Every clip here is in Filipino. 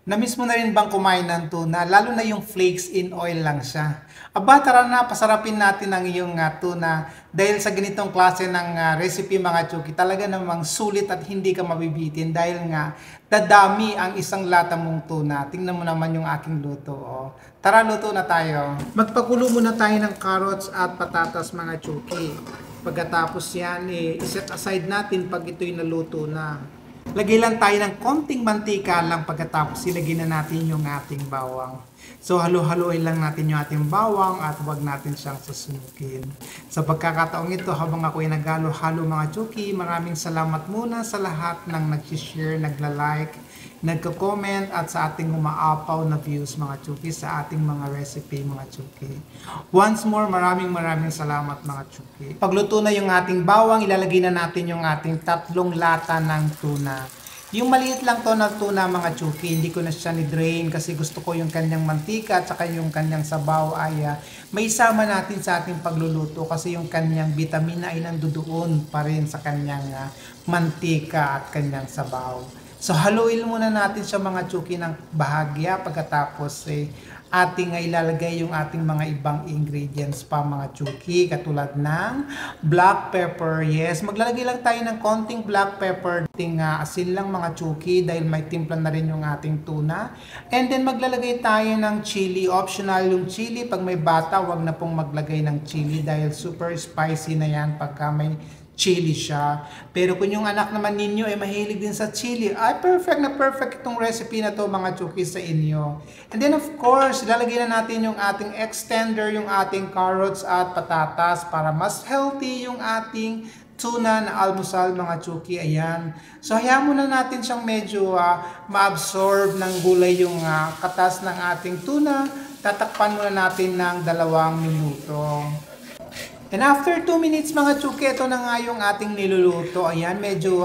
Na-miss mo na rin bang kumain ng tuna? Lalo na yung flakes in oil lang siya. Aba, tara na, pasarapin natin ang iyong tuna. Dahil sa ganitong klase ng recipe mga chuki, talaga namang sulit at hindi ka mabibitin. Dahil nga, dadami ang isang lata mong tuna. Tingnan mo naman yung aking luto. Oh. Tara, luto na tayo. Magpakulo muna tayo ng carrots at patatas mga chuki. Pagkatapos yan, iset aside natin pag ito'y naluto na. Lagay lang tayo ng konting mantika lang pagkatapos ilagay na natin yung ating bawang. So halo-haloin lang natin yung ating bawang at huwag natin siyang susunukin. Sa pagkakataong ito habang ako ay naghalo-halo mga chuki, maraming salamat muna sa lahat ng nag-share, nagla-like, nagko-comment at sa ating umaapaw na views mga chuki sa ating mga recipe mga chuki. Once more, maraming salamat mga chuki. Pagluto na yung ating bawang, ilalagay na natin yung ating 3 lata ng tuna. Yung maliit lang to na tuna mga chuki, hindi ko na siya ni-drain kasi gusto ko yung kanyang mantika at saka yung kanyang sabaw ay may isama natin sa ating pagluluto kasi yung kanyang vitamina ay nandoon pa rin sa kanyang mantika at kanyang sabaw. So haluin muna natin siya mga chuki ng bahagya pagkatapos ating ilalagay yung ating mga ibang ingredients pa mga chuki katulad ng black pepper. Yes, maglalagay lang tayo ng konting black pepper, asin lang mga chuki dahil may timpla na rin yung ating tuna. And then maglalagay tayo ng chili, optional yung chili. Pag may bata, wag na pong maglagay ng chili dahil super spicy na yan pagka may chili siya. Pero kung yung anak naman ninyo ay mahilig din sa chili, ay perfect itong recipe na to mga chuki sa inyo. And then of course, lalagay na natin yung ating extender, yung ating carrots at patatas para mas healthy yung ating tuna na almusal mga chuki. Ayan. So hayaan muna natin siyang medyo ma-absorb ng gulay yung katas ng ating tuna. Tatakpan muna natin ng 2 minuto. And after 2 minutes mga chuki, ito na nga yung ating niluluto. Ayan, medyo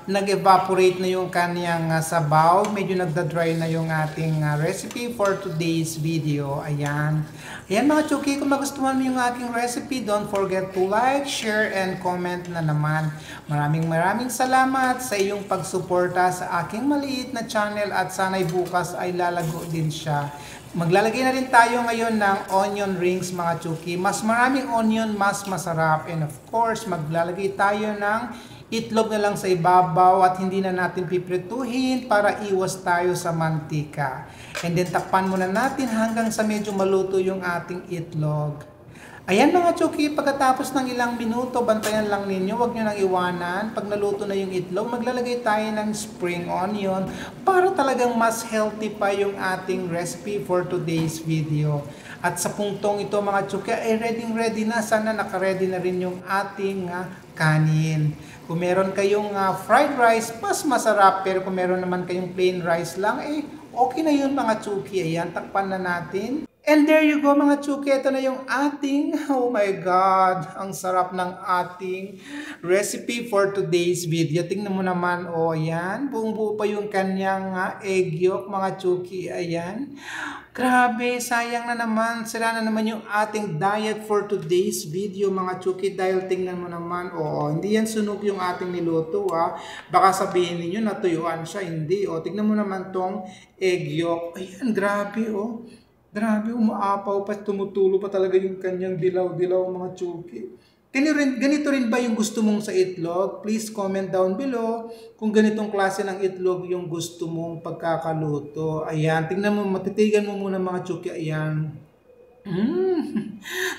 nag-evaporate na yung kanyang sabaw. Medyo nagda-dry na yung ating recipe for today's video. Ayan. Ayan mga chuki, kung magustuhan mo yung aking recipe, don't forget to like, share, and comment na naman. Maraming salamat sa iyong pagsuporta sa aking maliit na channel at sana'y bukas ay lalago din siya. Maglalagay na rin tayo ngayon ng onion rings mga chuki. Mas maraming onion, mas masarap. And of course, maglalagay tayo ng itlog na lang sa ibabaw at hindi na natin piprituhin para iwas tayo sa mantika. And then takpan muna natin hanggang sa medyo maluto yung ating itlog. Ayan mga chuki, pagkatapos ng ilang minuto, bantayan lang ninyo, huwag nyo nang iwanan. Pag naluto na yung itlog, maglalagay tayo ng spring onion para talagang mas healthy pa yung ating recipe for today's video. At sa punktong ito mga chuki, ay ready na. Sana naka-ready na rin yung ating kanin. Kung meron kayong fried rice, mas masarap. Pero kung meron naman kayong plain rice lang, okay na yun mga chuki. Ayan, takpan na natin. And there you go mga chuki, ito na yung ating, oh my God, ang sarap ng ating recipe for today's video. Tingnan mo naman, oh ayan, buong buo pa yung kanyang egg yolk mga chuki, ayan. Grabe, sayang na naman, sila na naman yung ating diet for today's video mga chuki dahil tingnan mo naman, oh, hindi yan sunog yung ating niluto Baka sabihin niyo natuyuan siya, hindi, oh, tingnan mo naman tong egg yolk, ayan, grabe, oh. Grabe, umaapaw pa, tumutulo pa talaga yung kanyang dilaw-dilaw mga chuki. Ganito rin ba yung gusto mong sa itlog? Please comment down below kung ganitong klase ng itlog yung gusto mong pagkakaluto. Ayan, tingnan mo, matitigan mo muna mga chuki. Ayan.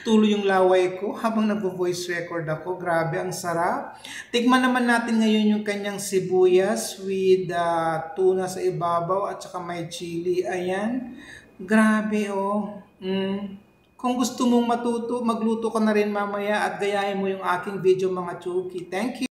Tulo yung laway ko habang nagvo-voice record ako. Grabe, ang sarap. Tikman naman natin ngayon yung kanyang sibuyas with tuna sa ibabaw at saka may chili. Ayan. Grabe, oh. Kung gusto mong magluto ka na rin mamaya at gayahin mo yung aking video mga chuki. Thank you.